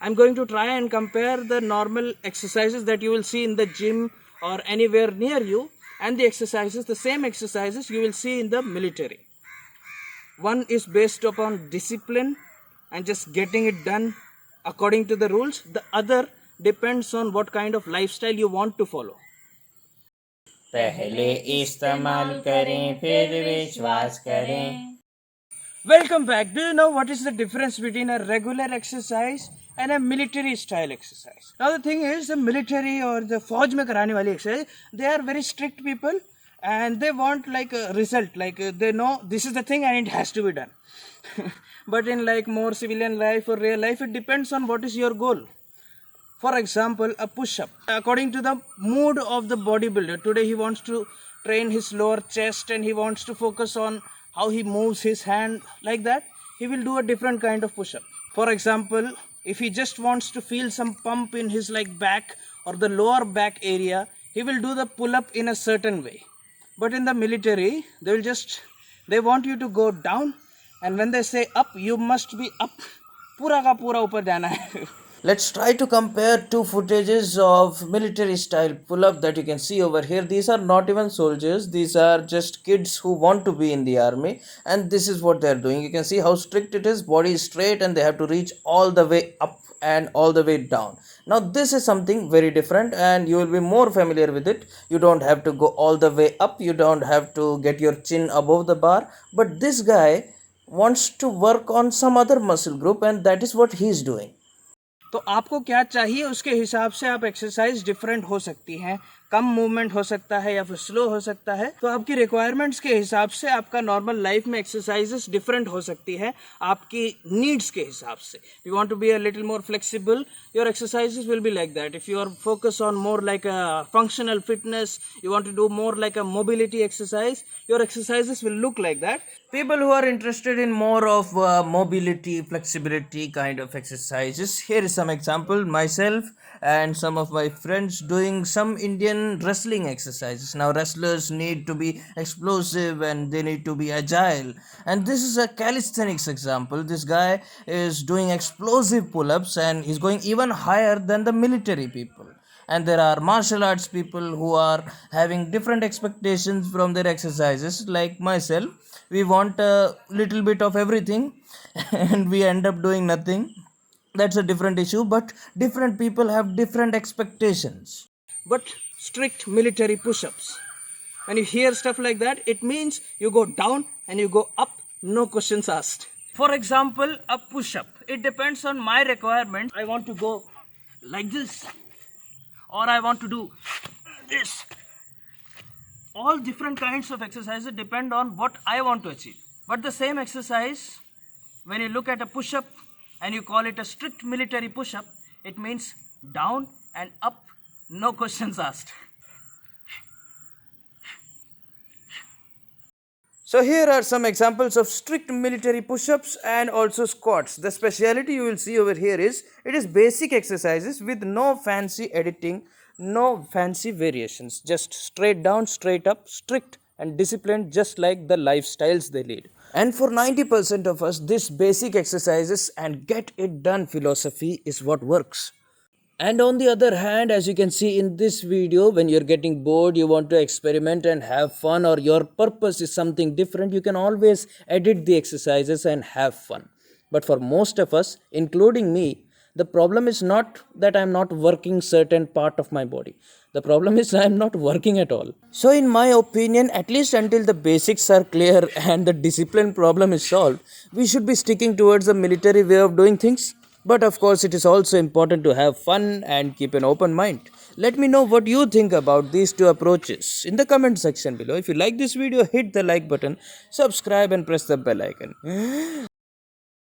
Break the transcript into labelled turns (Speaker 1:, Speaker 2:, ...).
Speaker 1: I'm going to try and compare the normal exercises that you will see in the gym or anywhere near you and the same exercises you will see in the military. One is based upon discipline and just getting it done according to the rules. The other depends on what kind of lifestyle you want to follow.
Speaker 2: पहले इस्तेमाल करें फिर विश्वास करें.
Speaker 1: Welcome back. Do you know what is the difference between a regular exercise and a military style exercise? Now the thing is, the military or the फौज में कराने वाली exercise, they are very strict people and they want like a result, like they know this is the thing and it has to be done. But in like more civilian life or real life, it depends on what is your goal. For example, a push-up. According to the mood of the bodybuilder, today he wants to train his lower chest and he wants to focus on how he moves his hand like that. He will do a different kind of push-up. For example, if he just wants to feel some pump in his like back or the lower back area, he will do the pull-up in a certain way. But in the military, they want you to go down, and when they say up, you must be up. पूरा का पूरा ऊपर जाना है.
Speaker 2: Let's try to compare two footages of military style pull-up that you can see over here. These are not even soldiers, these are just kids who want to be in the army, and this is what they are doing. You can see how strict it is. Body is straight and they have to reach all the way up and all the way down. Now this is something very different and you will be more familiar with it. You don't have to go all the way up, you don't have to get your chin above the bar, but this guy wants to work on some other muscle group and that is what he is doing.
Speaker 1: तो आपको क्या चाहिए उसके हिसाब से आप exercise different हो सकती हैं. कम मूवमेंट हो सकता है या फिर स्लो हो सकता है. तो आपकी रिक्वायरमेंट्स के हिसाब से आपका नॉर्मल लाइफ में एक्सरसाइजेस डिफरेंट हो सकती है आपकी नीड्स के हिसाब से. You want to be a little more flexible, your exercises will be like that. If you are focus on more like a functional fitness, you want to do more like a mobility exercise, your exercises will look like that.
Speaker 2: People who are interested in more of mobility, flexibility kind of exercises, here is some example. Myself and some of my friends doing some Indian wrestling exercises. Now wrestlers need to be explosive and they need to be agile, and this is a calisthenics example. This guy is doing explosive pull-ups and he's going even higher than the military people. And there are martial arts people who are having different expectations from their exercises. Like myself, we want a little bit of everything and we end up doing nothing. That's a different issue, but different people have different expectations.
Speaker 1: But strict military push-ups, when you hear stuff like that, it means you go down and you go up, no questions asked. For example, a push-up, it depends on my requirement. I want to go like this, or I want to do this. All different kinds of exercises depend on what I want to achieve. But the same exercise, when you look at a push-up and you call it a strict military push-up, it means down and up, no questions asked.
Speaker 2: So here are some examples of strict military push-ups and also squats. The speciality you will see over here is it is basic exercises with no fancy editing, no fancy variations, just straight down, straight up, strict and disciplined, just like the lifestyles they lead. And for 90% of us, this basic exercises and get it done philosophy is what works. And on the other hand, as you can see in this video, when you're getting bored, you want to experiment and have fun, or your purpose is something different, you can always edit the exercises and have fun. But for most of us, including me, the problem is not that I'm not working certain part of my body. The problem is I'm not working at all. So in my opinion, at least until the basics are clear and the discipline problem is solved, we should be sticking towards the military way of doing things. But of course, it is also important to have fun and keep an open mind. Let me know what you think about these two approaches in the comment section below. If you like this video, hit the like button, subscribe and press the bell icon.